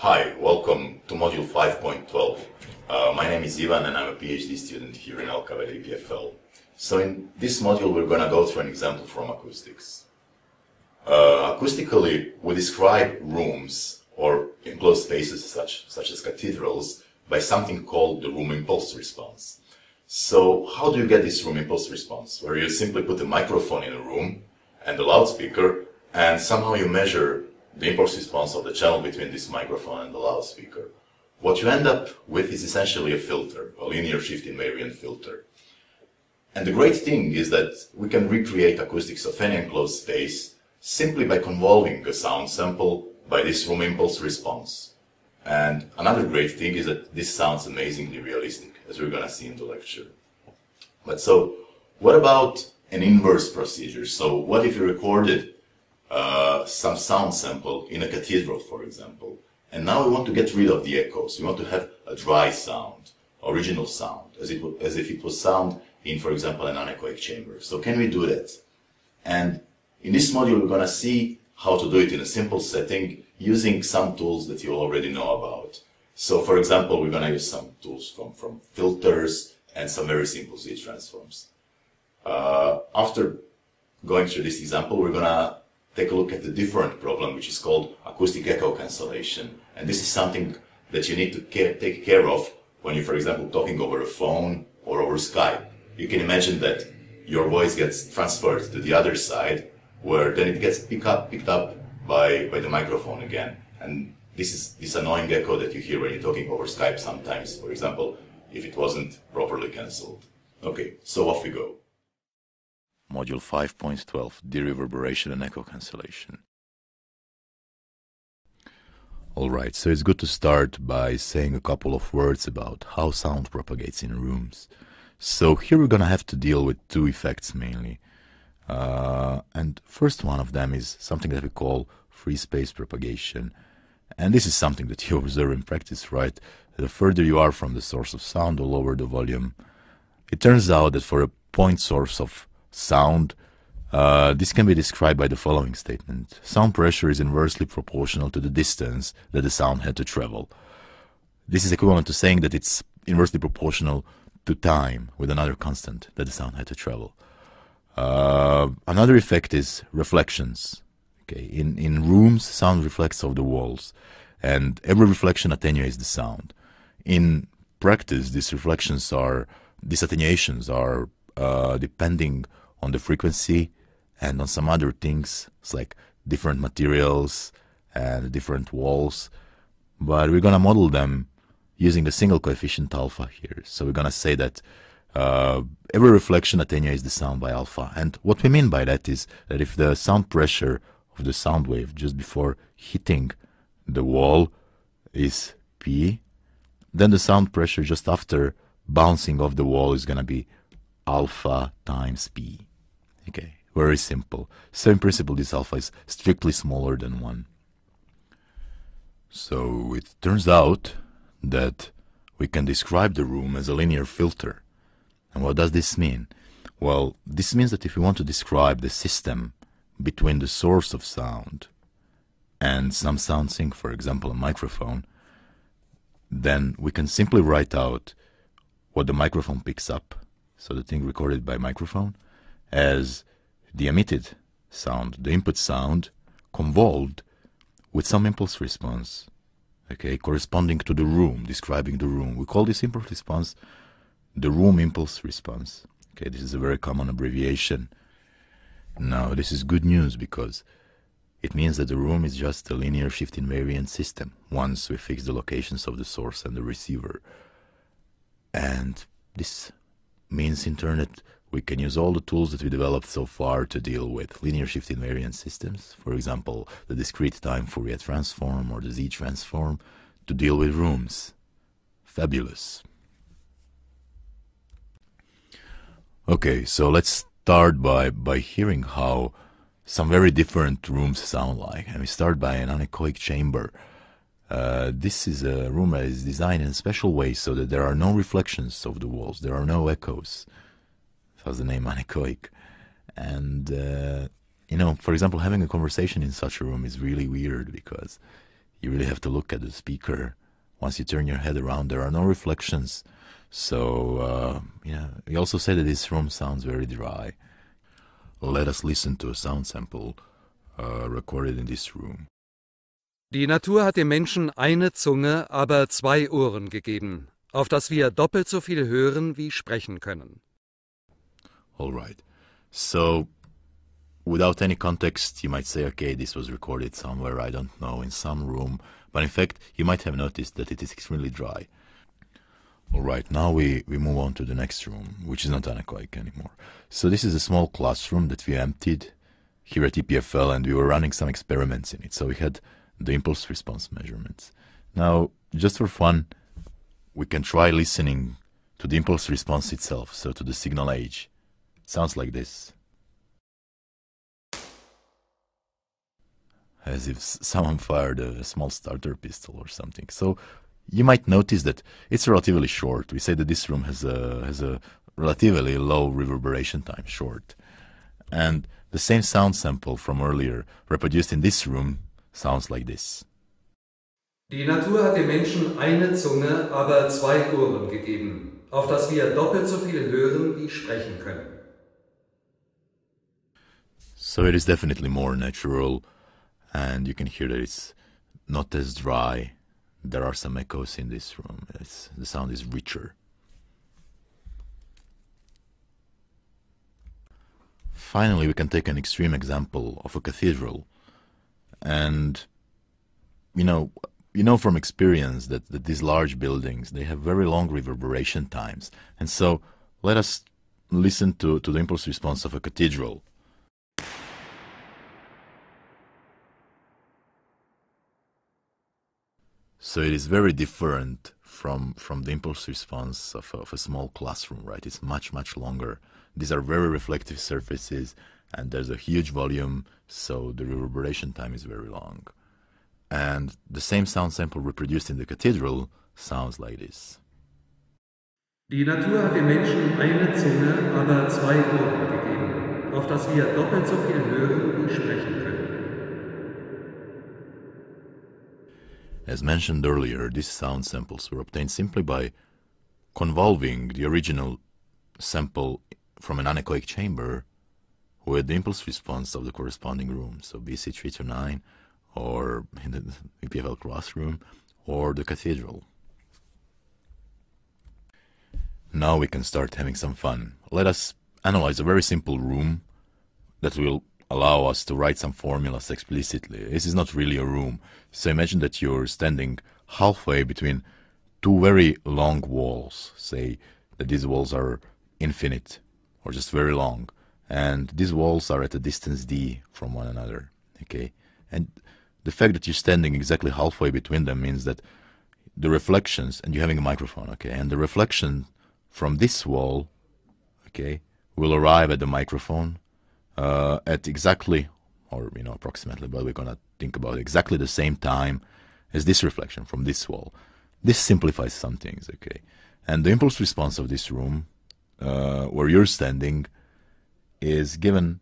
Hi, welcome to Module 5.12. My name is Ivan and I'm a PhD student here in LKV EPFL. So in this module we're going to go through an example from acoustics. Acoustically, we describe rooms or enclosed spaces such as cathedrals by something called the room impulse response. So how do you get this room impulse response? Where you simply put a microphone in a room and a loudspeaker and somehow you measure the impulse response of the channel between this microphone and the loudspeaker. What you end up with is essentially a filter, a linear shift invariant filter. And the great thing is that we can recreate acoustics of any enclosed space simply by convolving a sound sample by this room impulse response. And another great thing is that this sounds amazingly realistic, as we're going to see in the lecture. But so, what about an inverse procedure? So what if you recorded some sound sample in a cathedral, for example, and now we want to get rid of the echoes. We want to have a dry sound, original sound, as if it was sound in, for example, an anechoic chamber. So can we do that? And in this module, we're going to see how to do it in a simple setting using some tools that you already know about. So, for example, we're going to use some tools from filters and some very simple Z transforms. After going through this example, we're going to take a look at the different problem, which is called acoustic echo cancellation. And this is something that you need to take care of when you're, for example, talking over a phone or over Skype. You can imagine that your voice gets transferred to the other side, where then it gets picked up by the microphone again. And this is this annoying echo that you hear when you're talking over Skype sometimes, for example, if it wasn't properly cancelled. Okay, so off we go. Module 5.12, Dereverberation and Echo Cancellation. Alright, so it's good to start by saying a couple of words about how sound propagates in rooms. So here we're gonna have to deal with two effects mainly. And first one of them is something that we call free space propagation. And this is something that you observe in practice, right? The further you are from the source of sound, the lower the volume. It turns out that for a point source of sound, this can be described by the following statement. Sound pressure is inversely proportional to the distance that the sound had to travel. This is equivalent to saying that it's inversely proportional to time with another constant that the sound had to travel. Another effect is reflections. Okay, in rooms, sound reflects off the walls, and every reflection attenuates the sound. In practice, these attenuations are depending on the frequency and on some other things. It's like different materials and different walls, but we're gonna model them using the single coefficient alpha here. So we're gonna say that every reflection attenuates the sound by alpha. And what we mean by that is that if the sound pressure of the sound wave just before hitting the wall is P, then the sound pressure just after bouncing off the wall is gonna be alpha times P. Okay, very simple. So in principle, this alpha is strictly smaller than 1. So it turns out that we can describe the room as a linear filter. And what does this mean? Well, this means that if we want to describe the system between the source of sound and some sound sink, for example, a microphone, then we can simply write out what the microphone picks up, so the thing recorded by microphone, as the emitted sound, the input sound, convolved with some impulse response, okay, corresponding to the room, describing the room. We call this impulse response the room impulse response. Okay, this is a very common abbreviation. Now, this is good news because it means that the room is just a linear shift invariant system once we fix the locations of the source and the receiver. And this means in turn that we can use all the tools that we developed so far to deal with linear shift invariant systems, for example, the discrete time Fourier transform or the Z transform, to deal with rooms. Fabulous. Okay, so let's start by hearing how some very different rooms sound like. And we start by an anechoic chamber. This is a room that is designed in a special way so that there are no reflections of the walls, there are no echoes. That's the name anechoic. And, you know, for example, having a conversation in such a room is really weird because you really have to look at the speaker. Once you turn your head around, there are no reflections. So, we also say that this room sounds very dry. Let us listen to a sound sample recorded in this room. Die Natur hat dem Menschen eine Zunge, aber zwei Ohren gegeben, auf das wir doppelt so viel hören wie sprechen können. All right. So, without any context, you might say, okay, this was recorded somewhere, I don't know, in some room. But in fact, you might have noticed that it is extremely dry. All right, now we move on to the next room, which is not anechoic anymore. So this is a small classroom that we emptied here at EPFL, and we were running some experiments in it. So we had the impulse response measurements. Now, just for fun, we can try listening to the impulse response itself, so to the signal age. It sounds like this. As if someone fired a small starter pistol or something. So you might notice that it's relatively short. We say that this room has a relatively low reverberation time, short. And the same sound sample from earlier, reproduced in this room, sounds like this. Die Natur hat dem Menschen eine Zunge, aber zwei Ohren gegeben, auf das wir doppelt so viel hören wie sprechen können. So it is definitely more natural, and you can hear that it's not as dry. There are some echoes in this room. The sound is richer. Finally, we can take an extreme example of a cathedral. And you know from experience that these large buildings, they have very long reverberation times. And so let us listen to the impulse response of a cathedral. So it is very different from the impulse response of a small classroom, right? It's much, much longer. These are very reflective surfaces, and there's a huge volume, so the reverberation time is very long. And the same sound sample reproduced in the cathedral sounds like this. Die Natur hat dem Menschen eine Zunge, aber zwei Ohren gegeben, auf das wir doppelt so viel hören wie sprechen können. As mentioned earlier, these sound samples were obtained simply by convolving the original sample from an anechoic chamber with the impulse response of the corresponding room, so BC329, or in the EPFL classroom, or the cathedral. Now we can start having some fun. Let us analyze a very simple room that will allow us to write some formulas explicitly. This is not really a room. So imagine that you're standing halfway between two very long walls. Say that these walls are infinite or just very long. And these walls are at a distance d from one another. Okay? And the fact that you're standing exactly halfway between them means that the reflections, and you're having a microphone, okay, and the reflection from this wall, okay, will arrive at the microphone at exactly, or approximately, but we're gonna think about exactly the same time as this reflection from this wall. This simplifies some things, okay? And the impulse response of this room, where you're standing, is given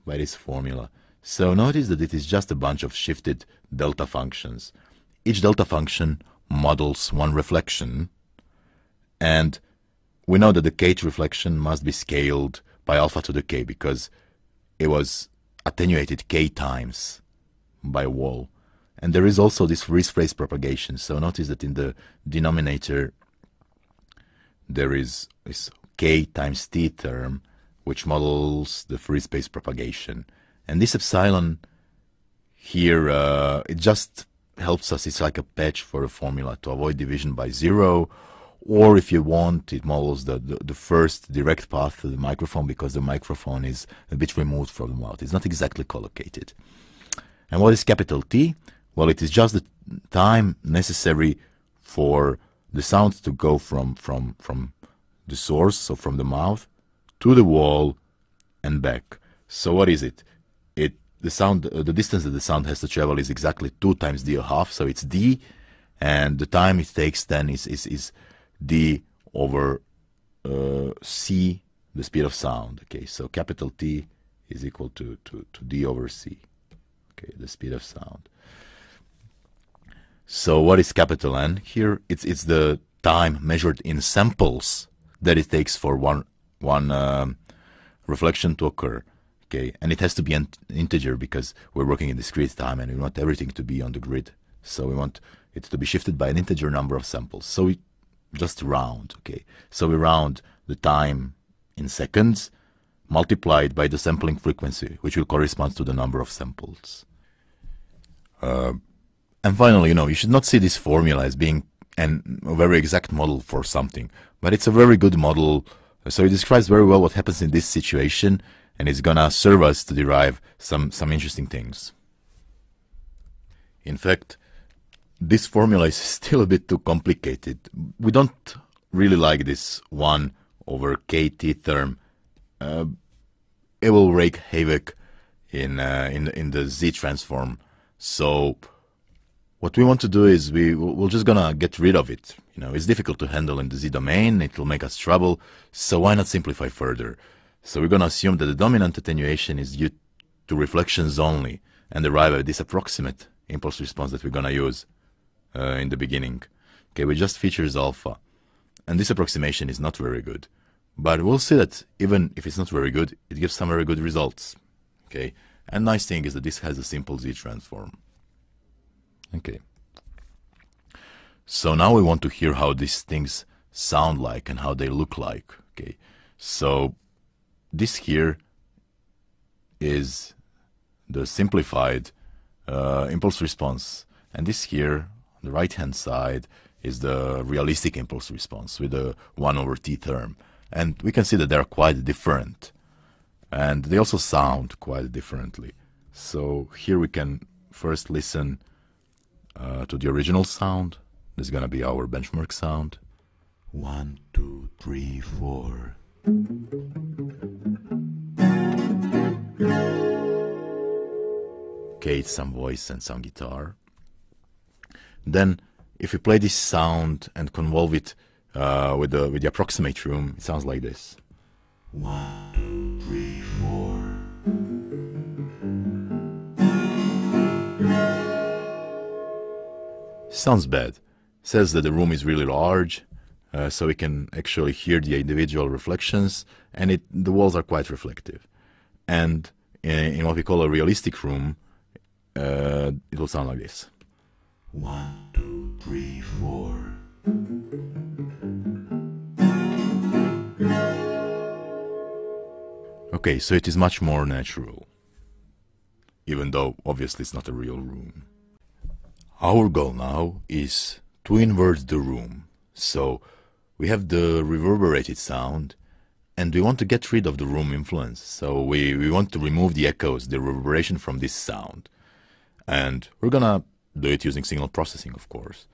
by this formula. So notice that it is just a bunch of shifted delta functions. Each delta function models one reflection, and we know that the kth reflection must be scaled by alpha to the k because it was attenuated k times by a wall. And there is also this free space propagation. So notice that in the denominator there is this k times t term which models the free space propagation. And this epsilon here, it just helps us. It's like a patch for a formula to avoid division by zero. Or if you want, it models the first direct path to the microphone because the microphone is a bit removed from the mouth. It's not exactly collocated. And what is capital T? Well, it is just the time necessary for the sound to go from the source, so from the mouth, to the wall and back. So what is it? The distance that the sound has to travel is exactly 2 times d1/2, so it's d, and the time it takes then is d over c, the speed of sound. Okay, so capital T is equal to d over c. Okay, the speed of sound. So what is capital N? Here it's the time measured in samples that it takes for one reflection to occur. Okay, and it has to be an integer because we're working in discrete time and we want everything to be on the grid. So we want it to be shifted by an integer number of samples. So we just round. Okay, so we round the time in seconds multiplied by the sampling frequency, which will correspond to the number of samples. And finally, you should not see this formula as being a very exact model for something, but it's a very good model. So it describes very well what happens in this situation, and it's gonna serve us to derive some interesting things. In fact, this formula is still a bit too complicated. We don't really like this 1 over kt term. It will wreak havoc in the z transform. So what we want to do is we're just gonna get rid of it. It's difficult to handle in the z domain. It will make us trouble. So why not simplify further? So we're gonna assume that the dominant attenuation is due to reflections only, and derive at this approximate impulse response that we're gonna use in the beginning. Okay, with just features alpha, and this approximation is not very good. But we'll see that even if it's not very good, it gives some very good results. Okay, and nice thing is that this has a simple z transform. Okay. So now we want to hear how these things sound like and how they look like. Okay. So this here is the simplified impulse response, and this here on the right hand side is the realistic impulse response with the 1 over t term. And we can see that they are quite different, and they also sound quite differently. So here we can first listen to the original sound. This is gonna be our benchmark sound. 1, 2, 3, 4. Okay, it's some voice and some guitar. Then, if we play this sound and convolve it with the approximate room, it sounds like this. 1, 2, 3, 4. Sounds bad. Says that the room is really large, so we can actually hear the individual reflections, and the walls are quite reflective. And in what we call a realistic room, it will sound like this. 1, 2, 3, 4. Okay, so it is much more natural, even though obviously it's not a real room. Our goal now is to invert the room. So we have the reverberated sound, and we want to get rid of the room influence. So we want to remove the echoes, the reverberation from this sound. And we're gonna do it using signal processing, of course.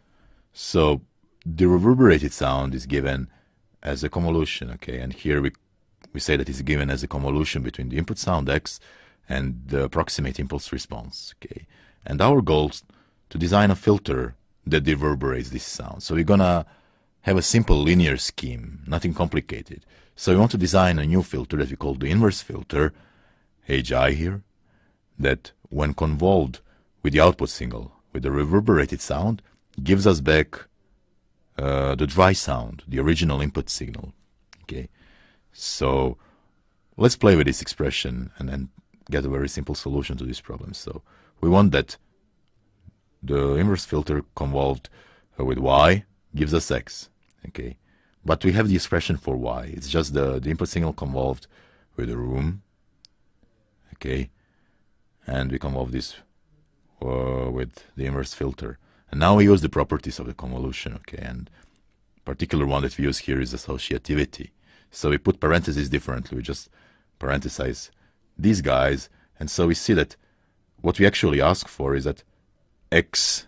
So the reverberated sound is given as a convolution, okay? And here we say that it's given as a convolution between the input sound X and the approximate impulse response, okay? And our goal is to design a filter that reverberates this sound. So we're gonna have a simple linear scheme, nothing complicated. So we want to design a new filter that we call the inverse filter, HI here, that when convolved with the output signal, with the reverberated sound, gives us back the dry sound, the original input signal. Okay, so let's play with this expression and then get a very simple solution to this problem. So we want that the inverse filter convolved with y gives us x. Okay, but we have the expression for y. It's just the input signal convolved with the room. Okay, and we convolve this with the inverse filter. And now we use the properties of the convolution, okay, and particular one that we use here is associativity. So we put parentheses differently, we just parenthesize these guys, and so we see that what we actually ask for is that x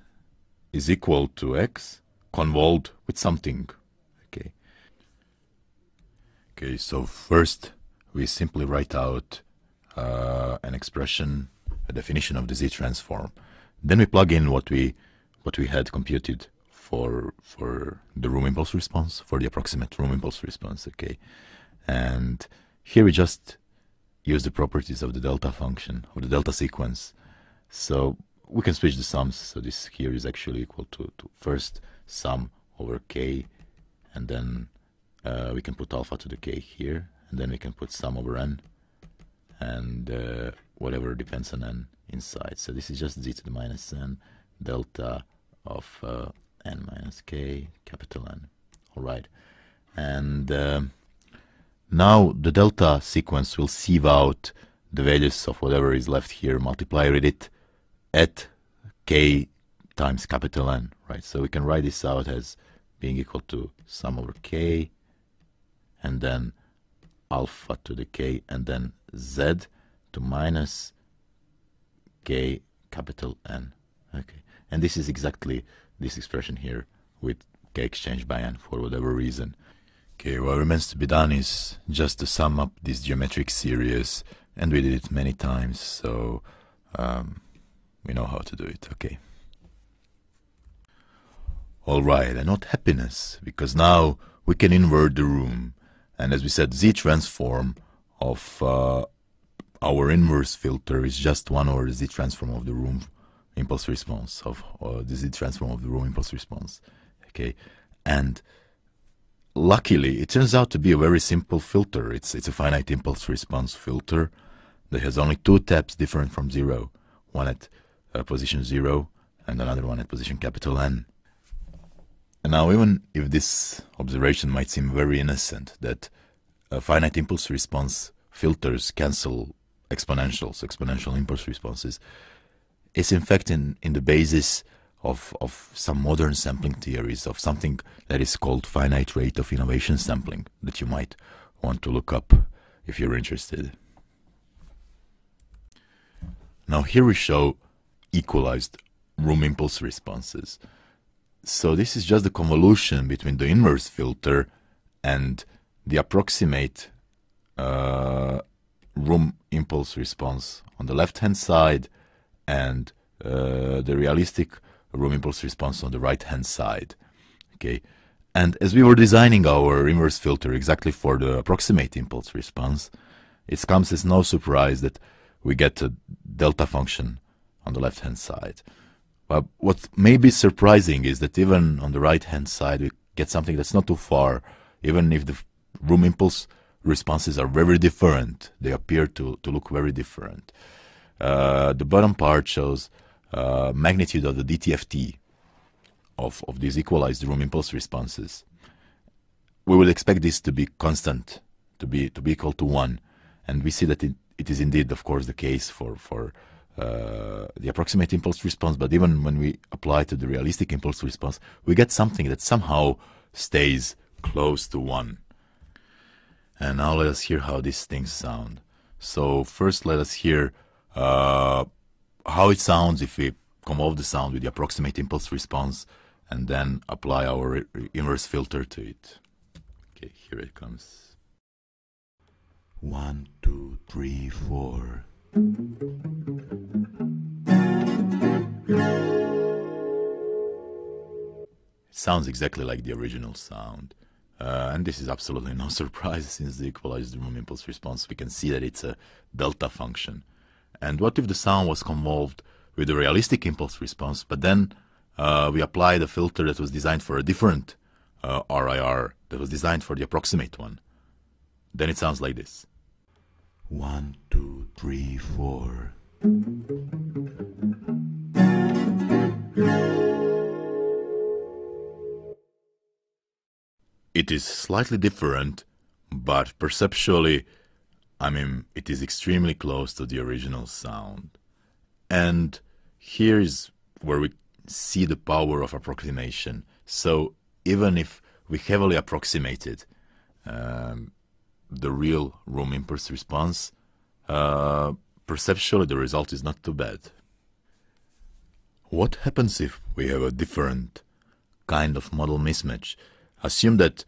is equal to x convolved with something, okay. Okay, so first we simply write out an expression, a definition of the Z transform. Then we plug in what we had computed for the room impulse response, for the approximate room impulse response, okay. And here we just use the properties of the delta function, of the delta sequence. So we can switch the sums. So this here is actually equal to first sum over k, and then we can put alpha to the k here, and then we can put sum over n, and whatever depends on n inside. So this is just z to the minus n delta of n minus k, capital N. All right, and now the delta sequence will sieve out the values of whatever is left here, multiply with it at k times capital N, right? So we can write this out as being equal to sum over k, and then alpha to the k, and then z to minus k capital N. Okay, and this is exactly this expression here with k exchanged by n for whatever reason. Okay, what remains to be done is just to sum up this geometric series, and we did it many times, so we know how to do it. Okay. Alright, and not happiness, because now we can invert the room. And as we said, z transform of our inverse filter is just 1 over the z transform of the room impulse response, of the z transform of the room impulse response. Okay, and luckily it turns out to be a very simple filter. It's a finite impulse response filter that has only 2 taps different from 0, one at position 0 and another one at position capital N. And now, even if this observation might seem very innocent, that finite impulse response filters cancel exponential impulse responses, it's in fact in the basis of some modern sampling theories, of something that is called finite rate of innovation sampling, that you might want to look up if you're interested. Now here we show equalized room impulse responses. So this is just the convolution between the inverse filter and the approximate room impulse response on the left-hand side, and the realistic room impulse response on the right-hand side. Okay, and as we were designing our inverse filter exactly for the approximate impulse response, it comes as no surprise that we get a delta function on the left-hand side. But what may be surprising is that even on the right-hand side we get something that's not too far, even if the room impulse responses are very different. They appear to look very different. The bottom part shows magnitude of the DTFT of these equalized room impulse responses. We would expect this to be constant, to be equal to 1, and we see that it is indeed, of course, the case for the approximate impulse response. But even when we apply to the realistic impulse response, we get something that somehow stays close to 1. And now let us hear how these things sound. So first let us hear how it sounds if we convolve the sound with the approximate impulse response and then apply our inverse filter to it. Okay, here it comes. 1, 2, 3, 4. It sounds exactly like the original sound. And this is absolutely no surprise, since the equalized room impulse response, we can see that it's a delta function. And what if the sound was convolved with a realistic impulse response, but then we applied a filter that was designed for a different RIR, that was designed for the approximate one? Then it sounds like this. 1, 2, 3, 4. It is slightly different, but perceptually, I mean, it is extremely close to the original sound. And here is where we see the power of approximation. So even if we heavily approximated the real room impulse response, perceptually the result is not too bad. What happens if we have a different kind of model mismatch? Assume that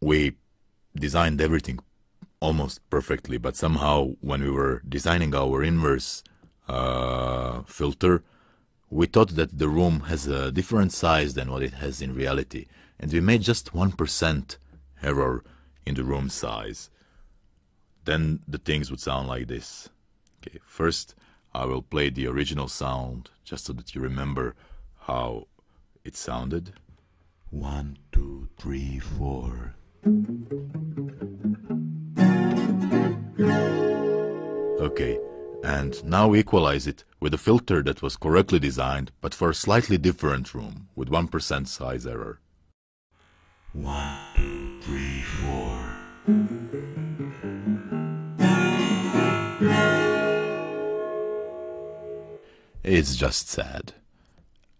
we designed everything almost perfectly, but somehow when we were designing our inverse filter, we thought that the room has a different size than what it has in reality, and we made just 1% error in the room size. Then the things would sound like this. Okay, first I will play the original sound just so that you remember how it sounded. 1, 2, 3, 4. Okay, and now we equalize it with a filter that was correctly designed, but for a slightly different room, with 1% size error. 1, 2, 3, 4. It's just sad.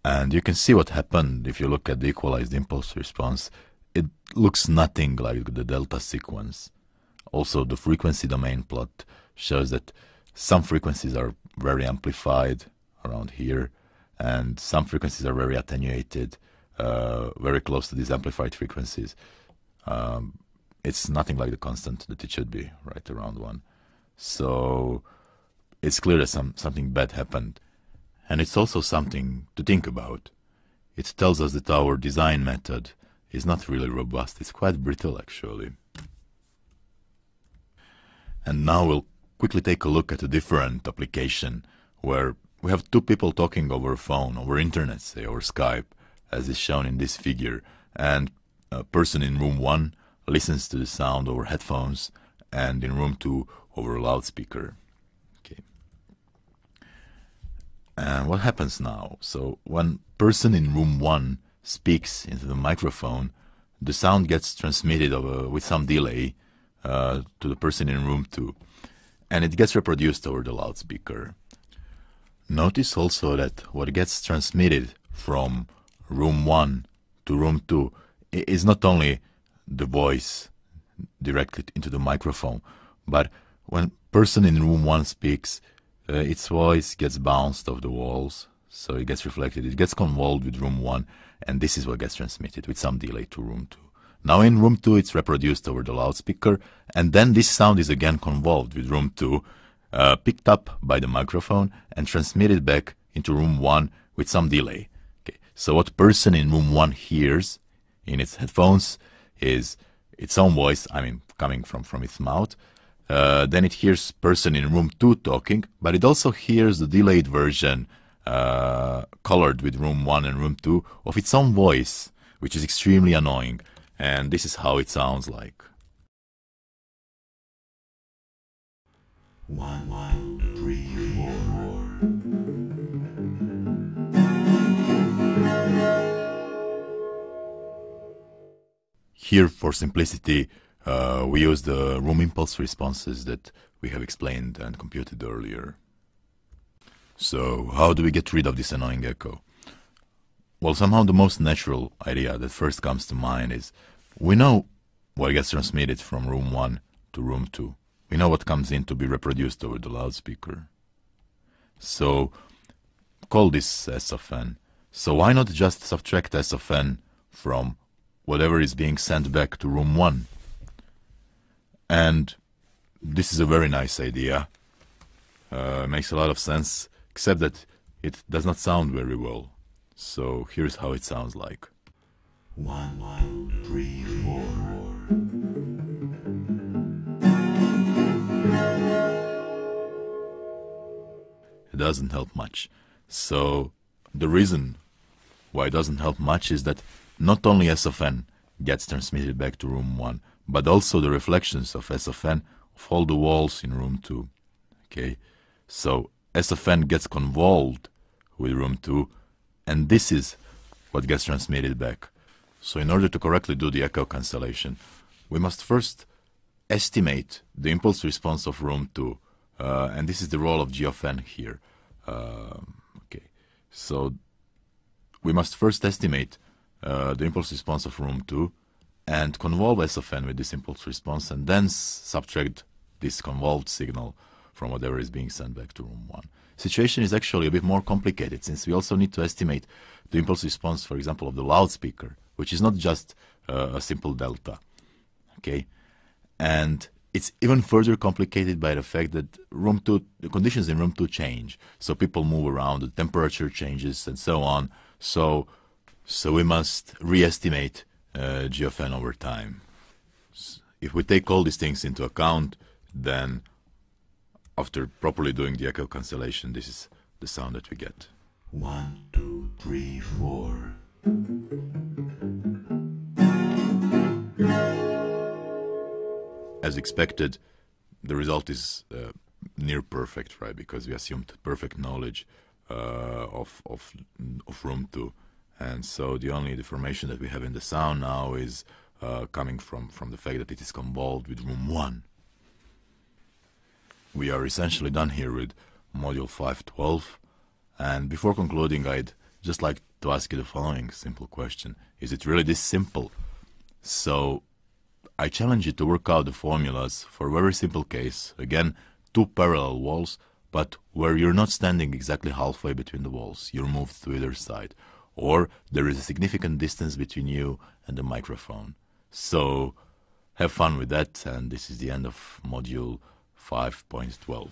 And you can see what happened if you look at the equalized impulse response. It looks nothing like the delta sequence. Also, the frequency domain plot shows that some frequencies are very amplified around here, and some frequencies are very attenuated, very close to these amplified frequencies. It's nothing like the constant that it should be, right around 1. So it's clear that something bad happened. And it's also something to think about. It tells us that our design method is not really robust. It's quite brittle, actually. And now we'll quickly take a look at a different application where we have two people talking over a phone, over internet, say, over Skype, as is shown in this figure. And a person in room 1 listens to the sound over headphones, and in room 2 over a loudspeaker. And what happens now? So when person in room 1 speaks into the microphone, the sound gets transmitted with some delay to the person in room 2, and it gets reproduced over the loudspeaker. Notice also that what gets transmitted from room 1 to room 2 is not only the voice directly into the microphone, but when person in room 1 speaks, its voice gets bounced off the walls, so it gets reflected. It gets convolved with room 1, and this is what gets transmitted with some delay to room 2. Now in room 2, it's reproduced over the loudspeaker, and then this sound is again convolved with room 2, picked up by the microphone, and transmitted back into room 1 with some delay. Okay. So what person in room 1 hears in its headphones is its own voice, coming from its mouth. Then it hears person in room 2 talking, but it also hears the delayed version colored with room 1 and room 2 of its own voice, which is extremely annoying. And this is how it sounds like. 1, 2, 3, 4. Here, for simplicity, we use the room impulse responses that we have explained and computed earlier. So, how do we get rid of this annoying echo? Well, somehow the most natural idea that first comes to mind is we know what gets transmitted from room 1 to room 2. We know what comes in to be reproduced over the loudspeaker. So, call this S of n. So why not just subtract S of n from whatever is being sent back to room 1? And this is a very nice idea. Makes a lot of sense, except that it does not sound very well. So here's how it sounds like. 1, 2, 3, 4. It doesn't help much. So the reason why it doesn't help much is that not only S of n gets transmitted back to room 1, but also the reflections of S of n of all the walls in room 2. Okay, so S of n gets convolved with room 2, and this is what gets transmitted back. So in order to correctly do the echo cancellation, we must first estimate the impulse response of room 2, and this is the role of g of n here. Okay, so we must first estimate the impulse response of room 2 and convolve S of n with this impulse response, and then subtract this convolved signal from whatever is being sent back to room 1. Situation is actually a bit more complicated, since we also need to estimate the impulse response, for example, of the loudspeaker, which is not just a simple delta. Okay, and it's even further complicated by the fact that room 2, the conditions in room 2 change. So people move around, the temperature changes, and so on. So we must re-estimate g of n over time. If we take all these things into account, then after properly doing the echo cancellation, this is the sound that we get. 1, 2, 3, 4. As expected, the result is near perfect, right? Because we assumed perfect knowledge of room 2. And so the only deformation that we have in the sound now is coming from the fact that it is combined with room 1. We are essentially done here with module 512. And before concluding, I'd just like to ask you the following simple question. Is it really this simple? So I challenge you to work out the formulas for a very simple case. Again, 2 parallel walls, but where you're not standing exactly halfway between the walls. You're moved to either side. Or there is a significant distance between you and the microphone. So have fun with that, and this is the end of module 5.12.